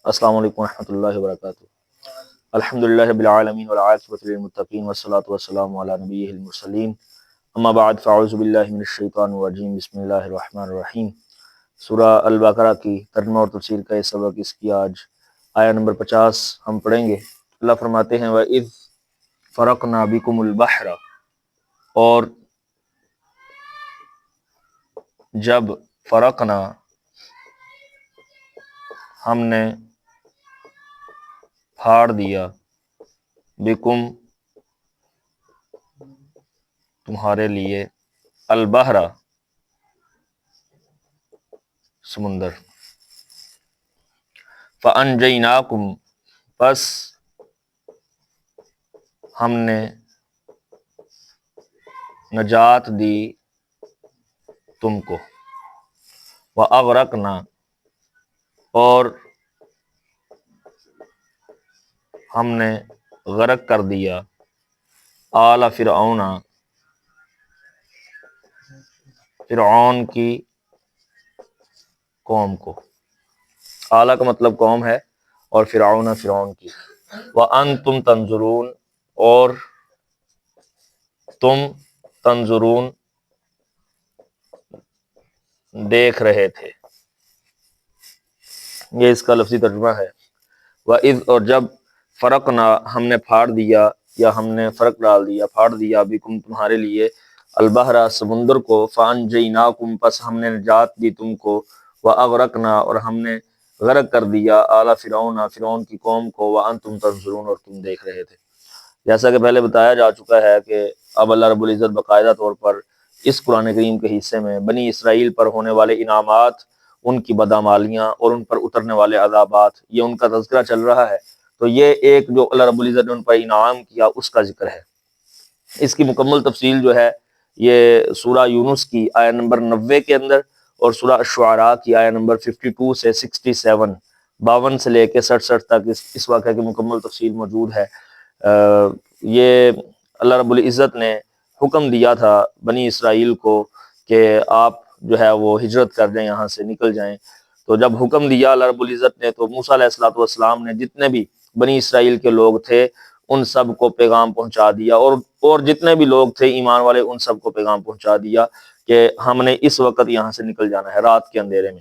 السلام علیکم ورحمۃ اللہ وبرکاتہ۔ الحمدللہ رب العالمین والعاقبۃ للمتقین والصلاۃ والسلام علی نبیہ المرسلین، اما بعد فاعوذ باللہ من الشیطان الرجیم، بسم اللہ الرحمن الرحیم۔ سورہ البقرہ کی ترجمہ اور تفسیر کا یہ سبق، اس کی آج آیہ نمبر 50 ہم پڑھیں گے۔ اللہ فرماتے ہیں وَإِذْ فَرَقْنَا بِكُمُ الْبَحْرَ، اور جب فرقنا ہم نے پھاڑ دیا، بکم تمہارے لیے، البحر سمندر، فانجیناکم پس ہم نے نجات دی تم کو، واغرقنا اور ہم نے غرق کر دیا، آل فرعون فرعون کی قوم کو۔ آلہ کا مطلب قوم ہے، اور فرعون فرعون کی۔ وانتم تنظرون، اور تم تنظرون دیکھ رہے تھے۔ یہ اس کا لفظی ترجمہ ہے۔ وَإِذْ، اور جب فرقنا ہم نے پھاڑ دیا، یا ہم نے فرق ڈال دیا، پھاڑ دیا، بکم تمہارے لیے، البحر سمندر کو، فانجیناکم پس ہم نے نجات دی تم کو، واغرقنا اور ہم نے غرق کر دیا، آل فرعون فرعون کی قوم کو، وانتم تنظرون اور تم دیکھ رہے تھے۔ جیسا کہ پہلے بتایا جا چکا ہے کہ اب اللہ رب العزت باقاعدہ طور پر اس قرآن کریم کے حصے میں بنی اسرائیل پر ہونے والے انعامات، ان کی بدعمالیاں اور ان پر اترنے والے عذابات، یہ ان کا تذکرہ چل رہا ہے۔ تو یہ ایک جو اللہ رب العزت نے ان پر انعام کیا، اس کا ذکر ہے۔ اس کی مکمل تفصیل جو ہے یہ سورہ یونس کی آیہ نمبر 90 کے اندر، اور سورہ الشعراء کی آیہ نمبر 52 سے 67، 52 سے لے کے 67 تک اس واقعہ کی مکمل تفصیل موجود ہے۔ یہ اللہ رب العزت نے حکم دیا تھا بنی اسرائیل کو کہ آپ جو ہے وہ ہجرت کر جائیں، یہاں سے نکل جائیں۔ تو جب حکم دیا اللہ رب العزت نے، تو موسیٰ علیہ السلام نے جتنے بھی بنی اسرائیل کے لوگ تھے ان سب کو پیغام پہنچا دیا، اور جتنے بھی لوگ تھے ایمان والے ان سب کو پیغام پہنچا دیا کہ ہم نے اس وقت یہاں سے نکل جانا ہے، رات کے اندھیرے میں۔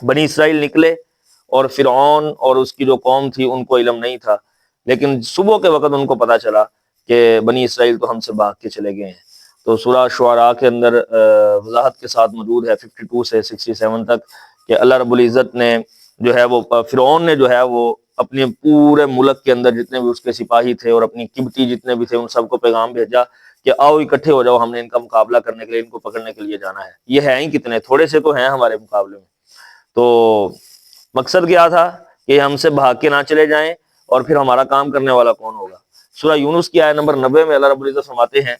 بنی اسرائیل نکلے، اور فرعون اور اس کی جو قوم تھی ان کو علم نہیں تھا، لیکن صبح کے وقت ان کو پتہ چلا کہ بنی اسرائیل تو ہم سے بھاگ کے چلے گئے ہیں۔ تو سورہ شعراء کے اندر وضاحت کے ساتھ موجود ہے 52 سے 67 تک، کہ اللہ رب العزت نے جو ہے وہ فرعون نے جو ہے وہ اپنے پورے ملک کے اندر جتنے بھی اس کے سپاہی تھے اور اپنی قبطی جتنے بھی تھے ان سب کو پیغام بھیجا کہ آؤ اکٹھے ہو جاؤ، ہم نے ان کا مقابلہ کرنے کے لیے، ان کو پکڑنے کے لیے جانا ہے۔ یہ ہیں ہی کتنے، تھوڑے سے تو ہیں ہمارے مقابلے میں۔ تو مقصد کیا تھا کہ ہم سے بھاگ کے نہ چلے جائیں، اور پھر ہمارا کام کرنے والا کون ہوگا۔ سورہ یونس کی آیہ نمبر 90 میں اللہ رب العزت فرماتے ہیں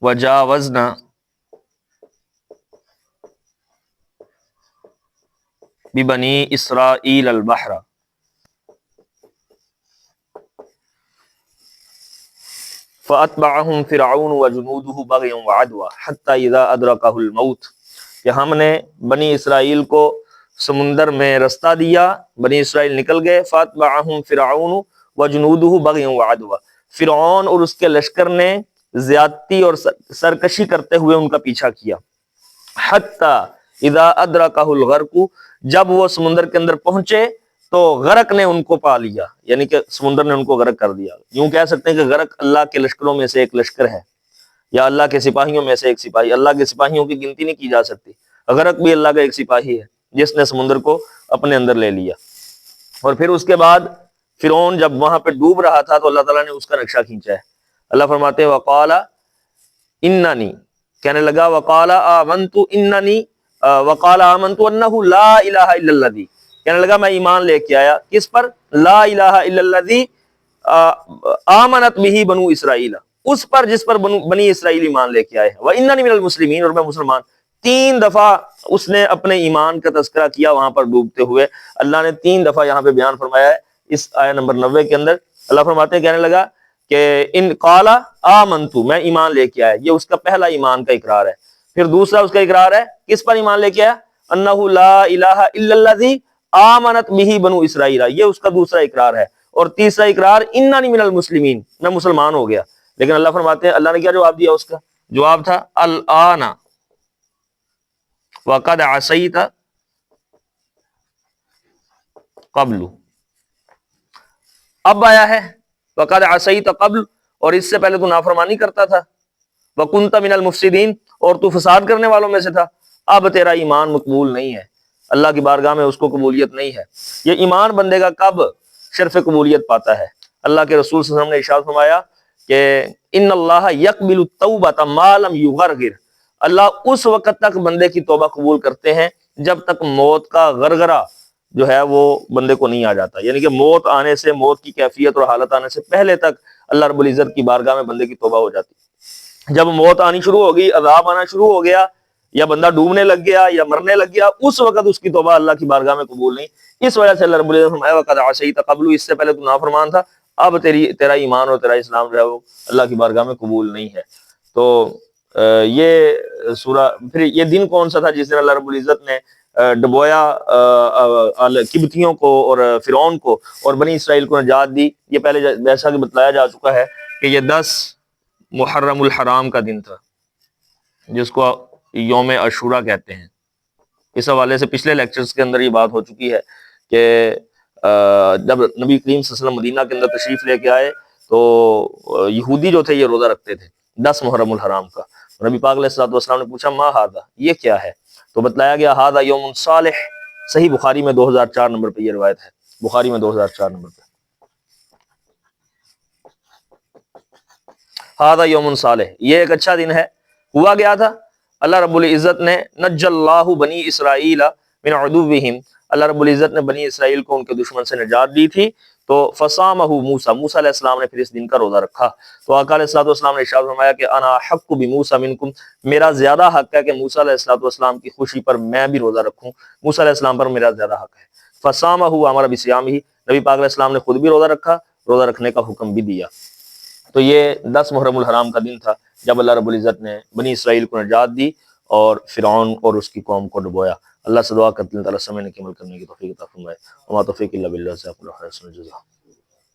وَجَاوَزْنَا بِبَنِي إِسْرَائِيلَ الْبَحْرَ فَأَتْبَعَهُمْ فِرْعَوْنُ وَجُنُودُهُ بَغْيًا وَعَدْوًا حَتَّى إِذَا أَدْرَكَهُ الْمَوْتُ، کہ ہم نے بنی اسرائیل کو سمندر میں رستہ دیا، بنی اسرائیل نکل گئے، فَأَتْبَعَهُمْ فِرْعَوْنُ وَجُنُودُهُ بَغْيًا وَعَدْوًا، فرعون اور اس کے لشکر نے زیادتی اور سرکشی کرتے ہوئے ان کا پیچھا کیا، حَتَّى إِذَا أَدْرَكَهُ الْغَرْقُ، جب وہ سمندر کے اندر پہنچے تو غرق نے ان کو پا لیا، یعنی کہ سمندر نے ان کو غرق کر دیا۔ یوں کہہ سکتے ہیں کہ غرق اللہ کے لشکروں میں سے ایک لشکر ہے، یا اللہ کے سپاہیوں میں سے ایک سپاہی۔ اللہ کے سپاہیوں کی گنتی نہیں کی جا سکتی، غرق بھی اللہ کا ایک سپاہی ہے جس نے سمندر کو اپنے اندر لے لیا۔ اور پھر اس کے بعد فرعون جب وہاں پہ ڈوب رہا تھا تو اللہ تعالیٰ نے اس کا رکشہ کھینچا ہے۔ اللہ فرماتے ہیں وقال اننی، کہنے لگا وقال آمنت اننی، وقال آمنت انہ لا الہ الا الذی، کہنے لگا میں ایمان لے کے آیا، کس پر؟ لا الہ الا الذی آمنت بہ بنو اسرائیل، اس پر جس پر بنی اسرائیل ایمان لے کے آئے ہیں، واننی من المسلمین، اور میں مسلمان۔ 3 دفعہ اس نے اپنے ایمان کا تذکرہ کیا وہاں پر ڈوبتے ہوئے۔ اللہ نے 3 دفعہ یہاں پہ بیان فرمایا ہے اس آیہ نمبر 90 کے اندر۔ اللہ فرماتے ہیں کہنے لگا کہ ان قال آمنت، میں ایمان لے کے آیا، یہ اس کا پہلا ایمان کا اقرار ہے۔ پھر دوسرا اس کا اقرار ہے کس پر ایمان لے کے آیا؟ انہ لا الہ الا الذی آمنت بہ بنو اسرائیل، یہ اس کا دوسرا اقرار ہے۔ اور تیسرا اقرار اننی من المسلمین، میں مسلمان ہو گیا۔ لیکن اللہ فرماتے ہیں، اللہ نے کیا جواب دیا؟ اس کا جواب تھا الآن وقد عصیت قبل، اب آیا ہے وقد عصیت قبل، اور اس سے پہلے تو نافرمانی کرتا تھا، وکنت من المفسدین، اور تو فساد کرنے والوں میں سے تھا، اب تیرا ایمان مقبول نہیں ہے، اللہ کی بارگاہ میں اس کو قبولیت نہیں ہے۔ یہ ایمان بندے کا کب شرف قبولیت پاتا ہے؟ اللہ کے رسول صلی اللہ علیہ وسلم نے ارشاد فرمایا کہ ان اللہ یقبل التوبۃ ما لم یغرغر، اللہ اس وقت تک بندے کی توبہ قبول کرتے ہیں جب تک موت کا غرغرہ جو ہے وہ بندے کو نہیں آ جاتا، یعنی کہ موت آنے سے، موت کی کیفیت اور حالت آنے سے پہلے تک اللہ رب العزت کی بارگاہ میں بندے کی توبہ ہو جاتی۔ جب موت آنی شروع ہو گئی، عذاب آنا شروع ہو گیا، یا بندہ ڈوبنے لگ گیا یا مرنے لگ گیا، اس وقت اس کی توبہ اللہ کی بارگاہ میں قبول نہیں۔ اس وجہ سے اللہ رب العزت نے فرمایا وقد عصیت قبل، اس سے پہلے تو نافرمان تھا، اب تیرا ایمان اور تیرا اسلام جو ہے وہ اللہ کی بارگاہ میں قبول نہیں ہے۔ تو یہ سورہ، پھر یہ دن کون سا تھا جس دن اللہ رب العزت نے ڈبویا قبطیوں کو اور فرعون کو اور بنی اسرائیل کو نجات دی؟ یہ پہلے جیسا کہ بتلایا جا چکا ہے کہ یہ 10 محرم الحرام کا دن تھا، جس کو یوم عاشوراء کہتے ہیں۔ اس حوالے سے پچھلے لیکچرز کے اندر یہ بات ہو چکی ہے کہ جب نبی کریم صلی اللہ علیہ وسلم مدینہ کے اندر تشریف لے کے آئے تو یہودی جو تھے یہ روزہ رکھتے تھے 10 محرم الحرام کا۔ نبی پاک علیہ الصلوۃ والسلام نے پوچھا ما ھذا، یہ کیا ہے؟ تو بتلایا گیا ھذا یوم صالح، صحیح بخاری میں 2004 نمبر پہ یہ روایت ہے، بخاری میں 2004 نمبر پہ ھذا یوم صالح، یہ ایک اچھا دن ہے۔ ہوا گیا تھا اللہ رب العزت نے نجى اللہ بنی اسرائیل من عدوهم، اللہ رب العزت نے بنی اسرائیل کو ان کے دشمن سے نجات دی تھی، تو فصامہ موسیٰ، موسیٰ علیہ السلام نے پھر اس دن کا روزہ رکھا۔ تو آقا علیہ السلام نے ارشاد فرمایا کہ انا حق بموسیٰ منکم، میرا زیادہ حق ہے کہ موسیٰ علیہ السلام کی خوشی پر میں بھی روزہ رکھوں، موسیٰ علیہ السلام پر میرا زیادہ حق ہے۔ فصامہ امر بصیامہ، نبی پاک علیہ السلام نے خود بھی روزہ رکھا، روزہ رکھنے کا حکم بھی دیا۔ تو یہ 10 محرم الحرام کا دن تھا جب اللہ رب العزت نے بنی اسرائیل کو نجات دی اور فرعون اور اس کی قوم کو ڈبویا۔ اللہ سے دعا کرتے ہیں تعالیٰ سمجھنے کی عمل کرنے کی توفیق عطا فرمائے۔ وما توفیق الا باللہ، جزاکم اللہ خیر۔